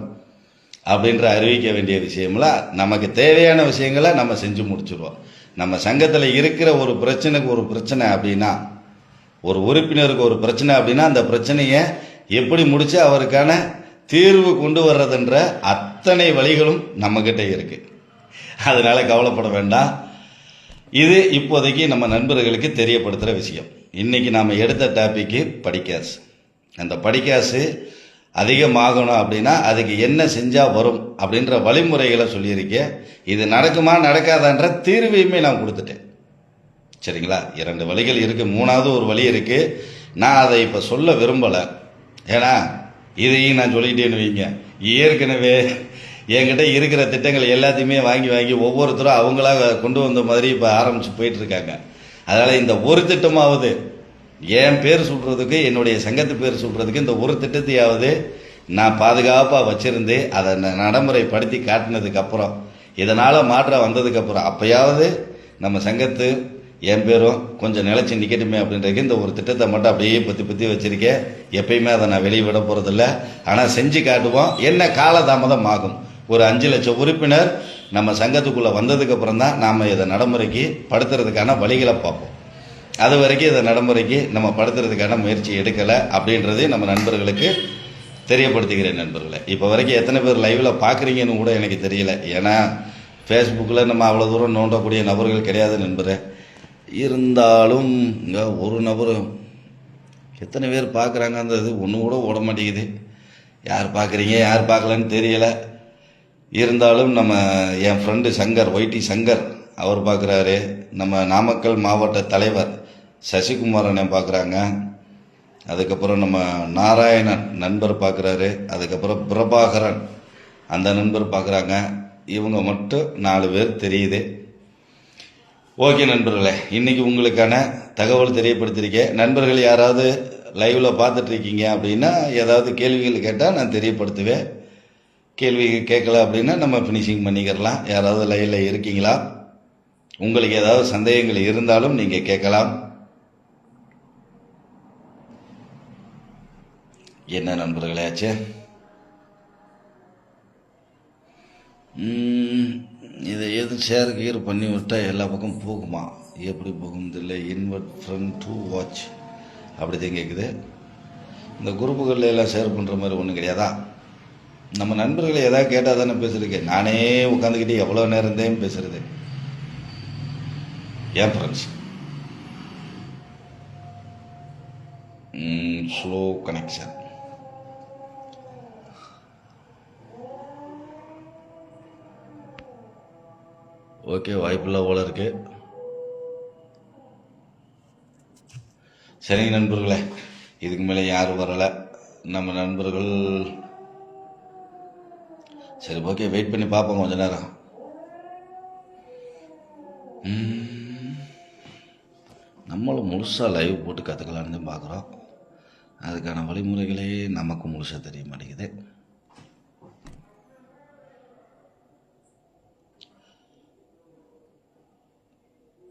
அப்படின்ற அறிவிக்க வேண்டிய விஷயம்ல நமக்கு தேவையான விஷயங்களை நம்ம செஞ்சு முடிச்சுடுவோம். நம்ம சங்கத்தில் இருக்கிற ஒரு பிரச்சனை அப்படின்னா, ஒரு உறுப்பினருக்கு ஒரு பிரச்சனை அப்படின்னா அந்த பிரச்சனையை எப்படி முடிச்சு அவருக்கான தீர்வு கொண்டு வர்றதுன்ற அத்தனை வழிகளும் நம்மக்கிட்ட இருக்கு. அதனால கவலைப்பட வேண்டாம். இது இப்போதைக்கு நம்ம நண்பர்களுக்கு தெரியப்படுத்துகிற விஷயம். இன்னைக்கு நாம் எடுத்த டாபிக்கு படிக்காசு. அந்த படிக்காசு அதிகமாகணும் அப்படின்னா அதுக்கு என்ன செஞ்சால் வரும் அப்படின்ற வழிமுறைகளை சொல்லியிருக்கேன். இது நடக்குமா நடக்காதான்ற தீர்வையுமே நான் கொடுத்துட்டேன். சரிங்களா? 2 வழிகள் இருக்குது, 3வது ஒரு வழி இருக்குது. நான் அதை இப்போ சொல்ல விரும்பலை. ஏன்னா இதையும் நான் சொல்லிட்டேன்னு வைங்க, ஏற்கனவே என்கிட்ட இருக்கிற திட்டங்கள் எல்லாத்தையுமே வாங்கி ஒவ்வொருத்தரும் அவங்களா கொண்டு வந்த மாதிரி இப்போ ஆரம்பித்து போயிட்டுருக்காங்க. அதனால் இந்த ஒரு திட்டமாவது என் பேர் சொல்கிறதுக்கு, என்னுடைய சங்கத்து பேர் சொல்கிறதுக்கு இந்த ஒரு திட்டத்தையாவது நான் பாதுகாப்பாக வச்சுருந்து அதை நடைமுறைப்படுத்தி காட்டினதுக்கப்புறம், இதனால் மாற்றம் வந்ததுக்கப்புறம் அப்போயாவது நம்ம சங்கத்து என் பேரும் கொஞ்சம் நிலச்சி நிற்கட்டுமே அப்படின்றதுக்கு இந்த ஒரு திட்டத்தை மட்டும் அப்படியே பற்றி வச்சுருக்கேன். எப்பயுமே அதை நான் வெளியே விட போகிறதில்ல. ஆனால் செஞ்சு காட்டுவோம். என்ன காலதாமதம் ஆகும். ஒரு 5 லட்சம் உறுப்பினர் நம்ம சங்கத்துக்குள்ளே வந்ததுக்கப்புறம் தான் நாம் இதை நடைமுறைக்கு படுத்துறதுக்கான வழிகளை பார்ப்போம். அது வரைக்கும் இதை நடைமுறைக்கு நம்ம படுத்துறதுக்கான முயற்சி எடுக்கலை அப்படின்றதே நம்ம நண்பர்களுக்கு தெரியப்படுத்துகிறேன். நண்பர்களை இப்போ வரைக்கும் எத்தனை பேர் லைவில் பார்க்குறீங்கன்னு கூட எனக்கு தெரியல. ஏன்னா ஃபேஸ்புக்கில் நம்ம அவ்வளோ தூரம் நோண்டக்கூடிய நபர்கள் கிடையாது நண்பரே. இருந்தாலும் இங்கே ஒரு நபரும் எத்தனை பேர் பார்க்குறாங்க அந்த இது ஒன்று கூட ஓட மாட்டேங்குது. யார் பார்க்குறீங்க யார் பார்க்கலன்னு தெரியலை. இருந்தாலும் நம்ம என் ஃப்ரெண்டு சங்கர், ஒய்டி சங்கர், அவர் பார்க்குறாரு. நம்ம நாமக்கல் மாவட்ட தலைவர் சசிகுமாரனை பார்க்குறாங்க. அதுக்கப்புறம் நம்ம நாராயணன் நண்பர் பார்க்குறாரு. அதுக்கப்புறம் பிரபாகரன் அந்த நண்பர் பார்க்குறாங்க. இவங்க மட்டும் 4 பேர் தெரியுது. ஓகே நண்பர்களே, இன்றைக்கி உங்களுக்கான தகவல் தெரியப்படுத்தியிருக்கேன். நண்பர்கள் யாராவது லைவில் பார்த்துட்ருக்கீங்க அப்படின்னா ஏதாவது கேள்விகள் கேட்டால் நான் தெரியப்படுத்துவேன். கேள்வி கேட்கல அப்படின்னா நம்ம ஃபினிஷிங் பண்ணிக்கிறலாம். யாராவது லைவில் இருக்கீங்களா? உங்களுக்கு ஏதாவது சந்தேகங்கள் இருந்தாலும் நீங்கள் கேட்கலாம். என்ன நண்பர்களே ஆச்சு? இதை எது ஷேர் கீர் பண்ணி விட்டால் எல்லா பக்கம் போகுமா? எப்படி போகும் தெரியல. இன்வெர்ட் ஃப்ரண்ட் டு வாட்ச் அப்படி தான் கேட்குது. இந்த குரூப்புகளில் எல்லாம் ஷேர் பண்ணுற மாதிரி ஒன்றும் கிடையாதா? நம்ம நண்பர்களை எதாவது கேட்டால் தானே பேசுகிறேன். நானே உட்காந்துக்கிட்டு எவ்வளோ நேரம் தான் பேசுகிறது. ஏன் ஃப்ரெண்ட்ஸ் ஸ்லோ கனெக்ஷன். ஓகே, வாய்ப்பில்லை போல இருக்கு. சரிங்க நண்பர்களே, இதுக்கு மேலே யாரும் வரலை நம்ம நண்பர்கள். சரி ஓகே, வெயிட் பண்ணி பார்ப்போம் கொஞ்ச நேரம். நம்மளும் முழுசாக லைவ் போட்டு கற்றுக்கலான்னு தான் பார்க்குறோம். அதுக்கான வழிமுறைகளே நமக்கு முழுசாக தெரிய மாட்டேங்குது.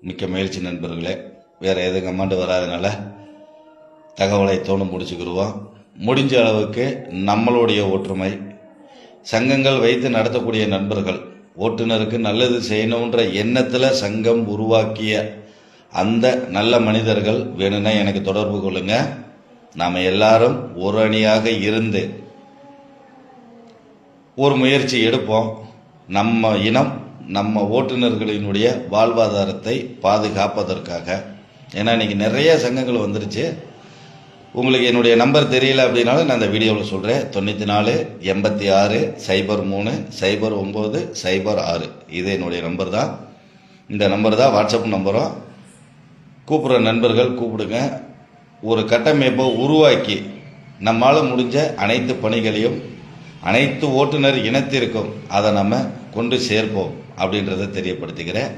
மிக்க மகிழ்ச்சி நண்பர்களே. வேறு எதுவும் கமெண்ட் வராதனால தகவலை தோணும் முடிச்சுக்கிடுவோம். முடிஞ்ச அளவுக்கு நம்மளுடைய ஒற்றுமை, சங்கங்கள் வைத்து நடத்தக்கூடிய நண்பர்கள், ஓட்டுநருக்கு நல்லது செய்யணுன்ற எண்ணத்தில் சங்கம் உருவாக்கிய அந்த நல்ல மனிதர்கள் வேணும்னா எனக்கு தொடர்பு கொள்ளுங்க. நாம் எல்லாரும் ஒரு அணியாக இருந்து ஒரு முயற்சி எடுப்போம். நம்ம இனம், நம்ம ஓட்டுநர்களினுடைய வாழ்வாதாரத்தை பாதுகாப்பதற்காக. ஏன்னா இன்னைக்கு நிறைய சங்கங்கள் வந்துருச்சு. உங்களுக்கு என்னுடைய நம்பர் தெரியல அப்படின்னாலும் நான் இந்த வீடியோவில் சொல்கிறேன். 94 86 03 09 06. இது என்னுடைய நம்பர் தான். இந்த நம்பர் தான் வாட்ஸ்அப் நம்பரும். கூப்பிட்ற நண்பர்கள் கூப்பிடுங்க. ஒரு கட்டமைப்பை உருவாக்கி நம்மால் முடிஞ்ச அனைத்து பணிகளையும் அனைத்து ஓட்டுநர் இனத்திற்கும் அதை நம்ம கொண்டு சேர்ப்போம் அப்படின்றத தெரியப்படுத்திக்கிறேன்.